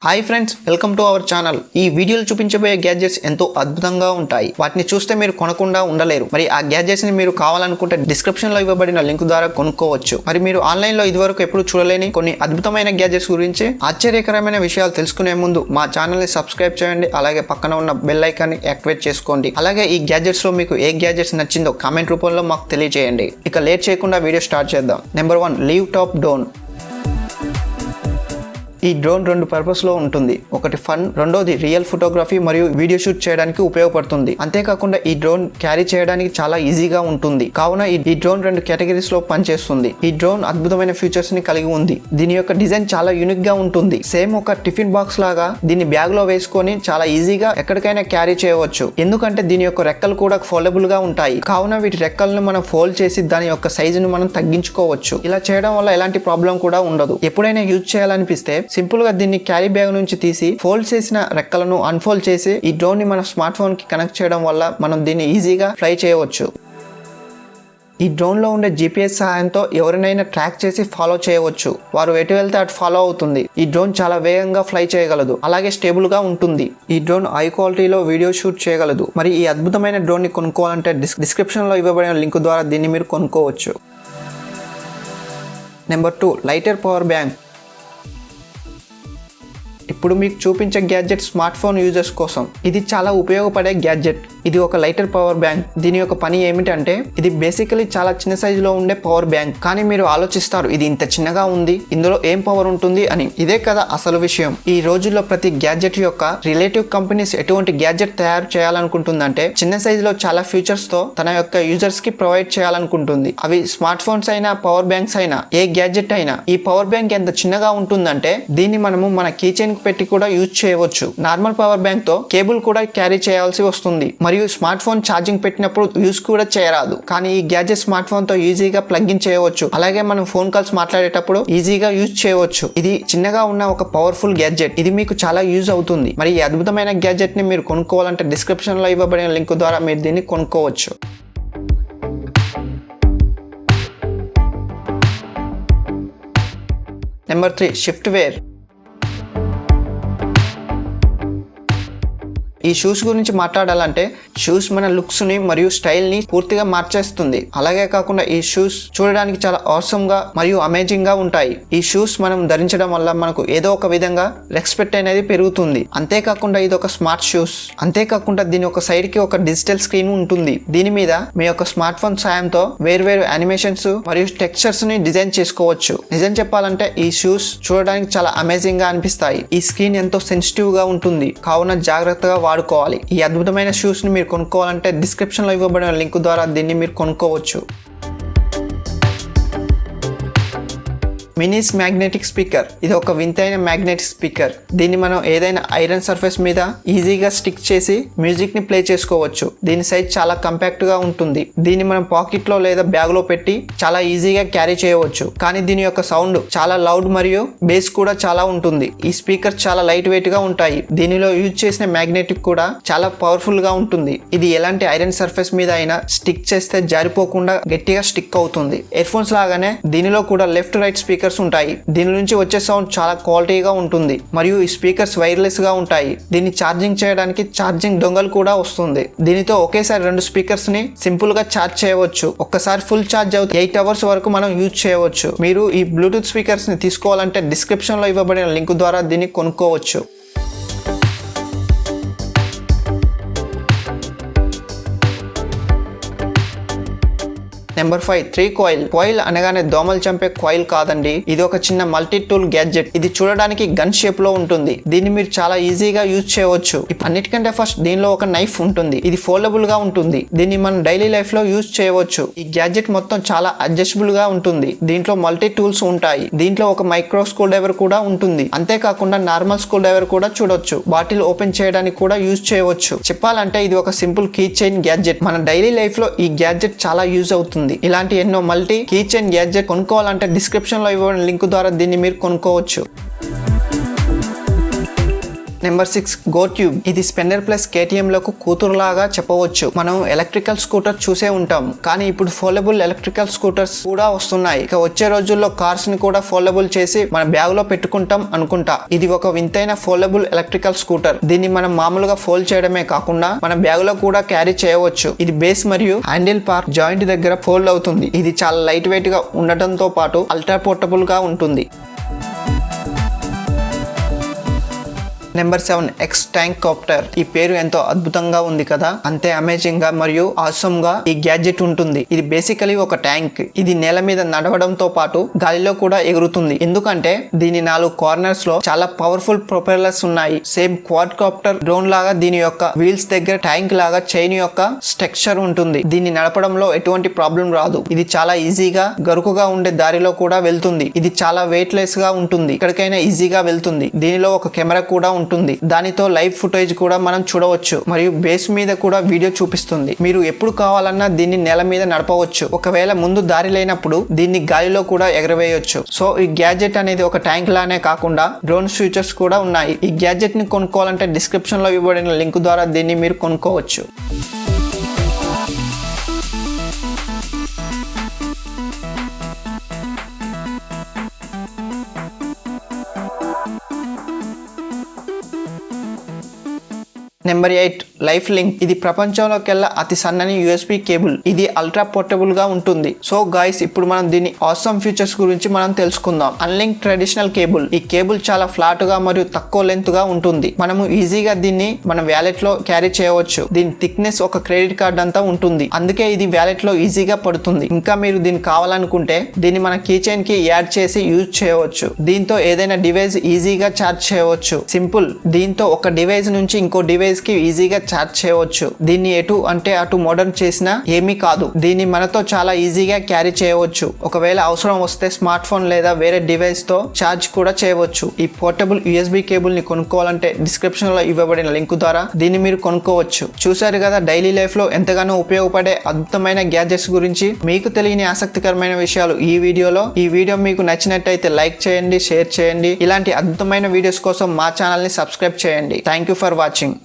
Hi friends, welcome to our channel. ఈ వీడియోలో చూపించబోయే గ్యాడ్జెట్స్ ఎంతో అద్భుతంగా ఉంటాయి. వాటిని చూస్తే మీరు కొనకుండా ఉండలేరు. మరి ఆ గ్యాడ్జెట్స్ ని మీరు కావాలనుకుంటే డిస్క్రిప్షన్ లో ఇవ్వబడిన లింక్ ద్వారా కొనుక్కోవచ్చు. మరి మీరు ఆన్లైన్ లో ఇదివరకు ఎప్పుడు చూడలేని కొన్ని అద్భుతమైన గ్యాడ్జెట్స్ గురించి ఆశ్చర్యకరమైన విషయాలు తెలుసుకునే ముందు మా ఛానల్ ని సబ్స్క్రైబ్ చేయండి. అలాగే పక్కన ఉన్న బెల్ ఐకాన్ ని యాక్టివేట్ చేసుకోండి. అలాగే ఈ గ్యాడ్జెట్స్ లో మీకు ఏ గ్యాడ్జెట్స్ నచ్చిందో కామెంట్ రూపంలో మాకు తెలియజేయండి. ఇక లేట్ చేయకుండా వీడియో స్టార్ట్ చేద్దాం. Number 1, levetop drone. ఈ డ్రోన్ రెండు పర్పస్ లో ఉంటుంది. ఒకటి ఫన్, రెండోది రియల్ ఫోటోగ్రఫీ మరియు వీడియో షూట్ చేయడానికి ఉపయోగపడుతుంది. అంతేకాకుండా ఈ డ్రోన్ క్యారీ చేయడానికి చాలా ఈజీగా ఉంటుంది. కావున ఈ డ్రోన్ రెండు కేటగిరీస్ లో పనిచేస్తుంది. ఈ డ్రోన్ అద్భుతమైన ఫీచర్స్ ని కలిగి ఉంది. దీని యొక్క డిజైన్ చాలా యూనిక్ గా ఉంటుంది. సేమ్ ఒక టిఫిన్ బాక్స్ లాగా దీన్ని బ్యాగ్ లో వేసుకొని చాలా ఈజీగా ఎక్కడికైనా క్యారీ చేయవచ్చు. ఎందుకంటే దీని యొక్క రెక్కలు కూడా ఫోల్డబుల్ గా ఉంటాయి. కావున వీటి రెక్కలను మనం ఫోల్డ్ చేసి దాని యొక్క సైజును మనం తగ్గించుకోవచ్చు. ఇలా చేయడం వల్ల ఎలాంటి ప్రాబ్లం కూడా ఉండదు. ఎప్పుడైనా యూజ్ చేయాలనిపిస్తే సింపుల్ గా దీన్ని క్యారీ బ్యాగ్ నుంచి తీసి ఫోల్డ్ చేసిన రెక్కలను అన్ఫోల్డ్ చేసి ఈ డ్రోన్ ని మన స్మార్ట్ ఫోన్ కి కనెక్ట్ చేయడం వల్ల మనం దీన్ని ఈజీగా ఫ్లై చేయవచ్చు. ఈ డ్రోన్ లో ఉండే GPS సహాయంతో ఎవరినైనా ట్రాక్ చేసి ఫాలో చేయవచ్చు. వారు ఎటు వెళ్తే అటు ఫాలో అవుతుంది. ఈ డ్రోన్ చాలా వేగంగా ఫ్లై చేయగలదు. అలాగే స్టేబుల్ గా ఉంటుంది. ఈ డ్రోన్ హై క్వాలిటీలో వీడియో షూట్ చేయగలదు. మరి ఈ అద్భుతమైన డ్రోన్ ని కొనుక్కోవాలంటే డిస్క్రిప్షన్ లో ఇవ్వబడిన లింక్ ద్వారా దీన్ని మీరు కొనుక్కోవచ్చు. Number 2, lighter power bank. ఇప్పుడు మీకు చూపించే గ్యాడ్జెట్ స్మార్ట్ ఫోన్ యూజర్స్ కోసం. ఇది చాలా ఉపయోగపడే గ్యాడ్జెట్. ఇది ఒక లైటర్ పవర్ బ్యాంక్. దీని యొక్క పని ఏమిటంటే ఇది బేసికలీ చాలా చిన్న సైజులో ఉండే పవర్ బ్యాంక్. కానీ మీరు ఆలోచిస్తారు ఇది ఇంత చిన్నగా ఉంది, ఇందులో ఏం పవర్ ఉంటుంది అని. ఇదే కదా అసలు విషయం. ఈ రోజుల్లో ప్రతి గ్యాడ్జెట్ యొక్క రిలేటివ్ కంపెనీస్ ఎటువంటి గ్యాడ్జెట్ తయారు చేయాలనుకుంటుందంటే చిన్న సైజులో చాలా ఫీచర్స్ తో తన యొక్క యూజర్స్ కి ప్రొవైడ్ చేయాలనుకుంటుంది. అవి స్మార్ట్ ఫోన్స్ అయినా పవర్ బ్యాంక్స్ అయినా ఏ గ్యాడ్జెట్ అయినా. ఈ పవర్ బ్యాంక్ ఎంత చిన్నగా ఉంటుందంటే దీన్ని మనము మన కీచైన్ పెట్టి కూడా యూజ్ చేయవచ్చు. నార్మల్ పవర్ బ్యాంక్ తో కేబుల్ కూడా క్యారీ చేయాల్సి వస్తుంది. మరియు స్మార్ట్ ఫోన్ ఛార్జింగ్ పెట్టినప్పుడు యూజ్ కూడా చేయరాదు. కానీ ఈ గ్యాడ్జెట్ స్మార్ట్ ఫోన్ తో ఈజీగా ప్లగ్ ఇన్ చేయవచ్చు. అలాగే మనం ఫోన్ కాల్స్ మాట్లాడేటప్పుడు ఈజీగా యూజ్ చేయవచ్చు. ఇది చిన్నగా ఉన్న ఒక పవర్ఫుల్ గ్యాడ్జెట్. ఇది మీకు చాలా యూజ్ అవుతుంది. మరి ఈ అద్భుతమైన గ్యాడ్జెట్ ని మీరు కొనుక్కోవాలంటే డిస్క్రిప్షన్ లో ఇవ్వబడిన లింక్ ద్వారా మీరు దీన్ని కొనుక్కోవచ్చు. Number 3, Shiftwear. ఈ షూస్ గురించి మాట్లాడాలంటే షూస్ మన లుక్స్ ని మరియు స్టైల్ ని పూర్తిగా మార్చేస్తుంది. అలాగే కాకుండా ఈ షూస్ చూడడానికి చాలా ఆసమ్ గా మరియు అమేజింగ్ గా ఉంటాయి. ఈ షూస్ మనం ధరించడం వల్ల మనకు ఏదో ఒక విధంగా రెస్పెక్ట్ అనేది పెరుగుతుంది. అంతేకాకుండా ఇది ఒక స్మార్ట్ షూస్. అంతేకాకుండా దీని ఒక సైడ్ కి ఒక డిజిటల్ స్క్రీన్ ఉంటుంది. దీని మీద మీ యొక్క స్మార్ట్ ఫోన్ సాయంతో వేర్వేరు యానిమేషన్స్ మరియు టెక్స్చర్స్ ని డిజైన్ చేసుకోవచ్చు. నిజం చెప్పాలంటే ఈ షూస్ చూడడానికి చాలా అమేజింగ్ గా అనిపిస్తాయి. ఈ స్క్రీన్ ఎంతో సెన్సిటివ్ గా ఉంటుంది. కావున జాగ్రత్తగా వాడుకోవాలి. ఈ అద్భుతమైన షూస్ ని మీరు కొనుక్కోవాలంటే డిస్క్రిప్షన్ లో ఇవ్వబడిన లింక్ ద్వారా దీన్ని మీరు కొనుక్కోవచ్చు. Mini's magnetic speaker. ఇది ఒక వింతైన మ్యాగ్నెటిక్ స్పీకర్. దీన్ని మనం ఏదైనా ఐరన్ సర్ఫేస్ మీద ఈజీగా స్టిక్ చేసి మ్యూజిక్ ని ప్లే చేసుకోవచ్చు. దీని సైజ్ చాలా కాంపాక్ట్ గా ఉంటుంది. దీన్ని మనం పాకెట్ లో లేదా బ్యాగ్ లో పెట్టి చాలా ఈజీగా క్యారీ చేయవచ్చు. కానీ దీని యొక్క సౌండ్ చాలా లౌడ్ మరియు బేస్ కూడా చాలా ఉంటుంది. ఈ స్పీకర్ చాలా లైట్ వెయిట్ గా ఉంటాయి. దీనిలో యూజ్ చేసిన మ్యాగ్నెటిక్ కూడా చాలా పవర్ఫుల్ గా ఉంటుంది. ఇది ఎలాంటి ఐరన్ సర్ఫేస్ మీద అయినా స్టిక్ చేస్తే జారిపోకుండా గట్టిగా స్టిక్ అవుతుంది. ఇయర్ ఫోన్స్ లాగానే దీనిలో కూడా లెఫ్ట్ రైట్ స్పీకర్ ఉంటాయి. దీని నుంచి వచ్చే సౌండ్ చాలా క్వాలిటీగా ఉంటుంది. మరియు ఈ స్పీకర్స్ వైర్లెస్ గా ఉంటాయి. దీన్ని ఛార్జింగ్ చేయడానికి ఛార్జింగ్ డొంగల్ కూడా వస్తుంది. దీనితో ఒకేసారి 2 స్పీకర్స్ ని సింపుల్ గా ఛార్జ్ చేయవచ్చు. ఒక్కసారి ఫుల్ ఛార్జ్ అవుతే 8 అవర్స్ వరకు మనం యూజ్ చేయవచ్చు. మీరు ఈ బ్లూటూత్ స్పీకర్స్ ని తీసుకోవాలంటే డిస్క్రిప్షన్ లో ఇవ్వబడిన లింక్ ద్వారా దీన్ని కొనుక్కోవచ్చు. Number 5, 3 coil. కాయిల్ అనగానే దోమలు చంపే కాయిల్ కాదండి. ఇది ఒక చిన్న మల్టీ టూల్ గ్యాడ్జెట్. ఇది చూడడానికి గన్ షేప్ లో ఉంటుంది. దీన్ని మీరు చాలా ఈజీగా యూజ్ చేయవచ్చు. అన్నిటికంటే ఫస్ట్ దీనిలో ఒక నైఫ్ ఉంటుంది. ఇది ఫోల్డబుల్ గా ఉంటుంది. దీన్ని మనం డైలీ లైఫ్ లో యూజ్ చేయవచ్చు. ఈ గ్యాడ్జెట్ మొత్తం చాలా అడ్జస్టబుల్ గా ఉంటుంది. దీంట్లో మల్టీ టూల్స్ ఉంటాయి. దీంట్లో ఒక మైక్రో స్క్రూ డ్రైవర్ కూడా ఉంటుంది. అంతేకాకుండా నార్మల్ స్క్రూ డ్రైవర్ కూడా చూడొచ్చు. బాటిల్ ఓపెన్ చేయడానికి కూడా యూజ్ చేయవచ్చు. చెప్పాలంటే ఇది ఒక సింపుల్ కీ చైన్ గ్యాడ్జెట్. మన డైలీ లైఫ్ లో ఈ గ్యాడ్జెట్ చాలా యూజ్ అవుతుంది. ఇలాంటి ఎన్నో మల్టీ కీచైన్ గ్యాడ్జెట్ కొనుక్కోవాలంటే డిస్క్రిప్షన్ లో ఇవ్వబడిన లింక్ ద్వారా దీన్ని మీరు కొనుక్కోవచ్చు. Number 6 GoTube. ఇది స్పెండర్ ప్లస్ KTM లకు కూతురులాగా చెప్పవచ్చు. మనం ఎలక్ట్రికల్ స్కూటర్ చూసే ఉంటాం, కానీ ఇప్పుడు ఫోల్డబుల్ ఎలక్ట్రికల్ స్కూటర్స్ కూడా వస్తున్నాయి. ఇక వచ్చే రోజుల్లో కార్స్ ని కూడా ఫోల్డబుల్ చేసి మన బ్యాగ్ లో పెట్టుకుంటాం అనుకుంటా. ఇది ఒక వింతైన ఫోల్డబుల్ ఎలక్ట్రికల్ స్కూటర్. దీన్ని మనం మామూలుగా ఫోల్డ్ చేయడమే కాకుండా మన బ్యాగ్ లో కూడా క్యారీ చేయవచ్చు. ఇది బేస్ మరియు హ్యాండిల్ పార్ట్ జాయింట్ దగ్గర ఫోల్డ్ అవుతుంది. ఇది చాలా లైట్ వెయిట్ గా ఉండటంతో పాటు అల్ట్రా పోర్టబుల్ గా ఉంటుంది. Number 7 X tank copter. ఈ పేరు ఎంతో అద్భుతంగా ఉంది కదా, అంతే అమేజింగ్ గా మరియు ఆసమ్ గా ఈ గ్యాడ్జెట్ ఉంటుంది. ఇది బేసికలీ ఒక ట్యాంక్. ఇది నేల మీద నడవడంతో పాటు గాలిలో కూడా ఎగురుతుంది, ఎందుకంటే దీని 4 కార్నర్స్ లో చాలా పవర్ఫుల్ ప్రొపెల్లర్స్ ఉన్నాయి. సేమ్ క్వాడ్ కాప్టర్ డ్రోన్ లాగా దీని యొక్క వీల్స్ దగ్గర ట్యాంక్ లాగా చైన్ యొక్క స్ట్రక్చర్ ఉంటుంది. దీన్ని నడపడంలో ఎటువంటి ప్రాబ్లం రాదు. ఇది చాలా ఈజీగా గరుకుగా ఉండే దారిలో కూడా వెళ్తుంది. ఇది చాలా వెయిట్ లెస్ గా ఉంటుంది, ఎక్కడికైనా ఈజీగా వెళ్తుంది. దీనిలో ఒక కెమెరా కూడా ఉంటుంది. దానితో లైవ్ ఫుటేజ్ కూడా మనం చూడవచ్చు మరియు బేస్ మీద కూడా వీడియో చూపిస్తుంది. మీరు ఎప్పుడు కావాలన్నా దీన్ని నేల మీద నడపవచ్చు. ఒకవేళ ముందు దారి లేనప్పుడు దీన్ని గాలిలో కూడా ఎగరవేయొచ్చు. సో ఈ గ్యాడ్జెట్ అనేది ఒక ట్యాంక్ లానే కాకుండా డ్రోన్ ఫీచర్స్ కూడా ఉన్నాయి. ఈ గ్యాడ్జెట్ ని కొనుక్కోవాలంటే డిస్క్రిప్షన్ లో ఇవ్వబడిన లింక్ ద్వారా దీన్ని మీరు కొనుక్కోవచ్చు. Number 8 life link. ఇది ప్రపంచంలోకెల్లా అతి సన్నని USB కేబుల్. ఇది అల్ట్రా పోర్టబుల్ గా ఉంటుంది. సో గాయ్స్, ఇప్పుడు మనం దీని ఆసమ్ ఫీచర్స్ గురించి మనం తెలుసుకుందాం. Unlink traditional cable. ఈ కేబుల్ చాలా ఫ్లాట్ గా మరియు తక్కువ లెంత్ గా ఉంటుంది. మనము ఈజీగా దీన్ని మన వ్యాలెట్ లో క్యారీ చేయవచ్చు. దీని థిక్నెస్ ఒక క్రెడిట్ కార్డ్ అంతా ఉంటుంది, అందుకే ఇది వ్యాలెట్ లో ఈజీగా పడుతుంది. ఇంకా మీరు దీన్ని కావాలనుకుంటే దీన్ని మన కీచైన్ కి యాడ్ చేసి యూజ్ చేయవచ్చు. దీంతో ఏదైనా డివైస్ ఈజీగా చార్జ్ చేయవచ్చు. సింపుల్. దీంతో ఒక డివైస్ నుంచి ఇంకో డివైస్ కి ఈజీగా చార్జ్ చేయవచ్చు. దీన్ని ఎటు అంటే అటు మోడర్న్ చేసినా ఏమీ కాదు. దీన్ని మనతో చాలా ఈజీగా క్యారీ చేయవచ్చు. ఒకవేళ అవసరం వస్తే స్మార్ట్ ఫోన్ లేదా వేరే డివైస్ తో చార్జ్ కూడా చేయవచ్చు. ఈ పోర్టబుల్ USB కేబుల్ ని కొనుక్కోవాలంటే డిస్క్రిప్షన్ లో ఇవ్వబడిన లింక్ ద్వారా దీన్ని మీరు కొనుక్కోవచ్చు. చూసారు కదా, డైలీ లైఫ్ లో ఎంతగానో ఉపయోగపడే అద్భుతమైన గ్యాడ్జెట్స్ గురించి. మీకు తెలియని ఆసక్తికరమైన విషయాలు ఈ వీడియోలో. ఈ వీడియో మీకు నచ్చినట్టయితే లైక్ చేయండి, షేర్ చేయండి. ఇలాంటి అద్భుతమైన వీడియోస్ కోసం మా ఛానల్ ని సబ్స్క్రైబ్ చేయండి. Thank you for watching.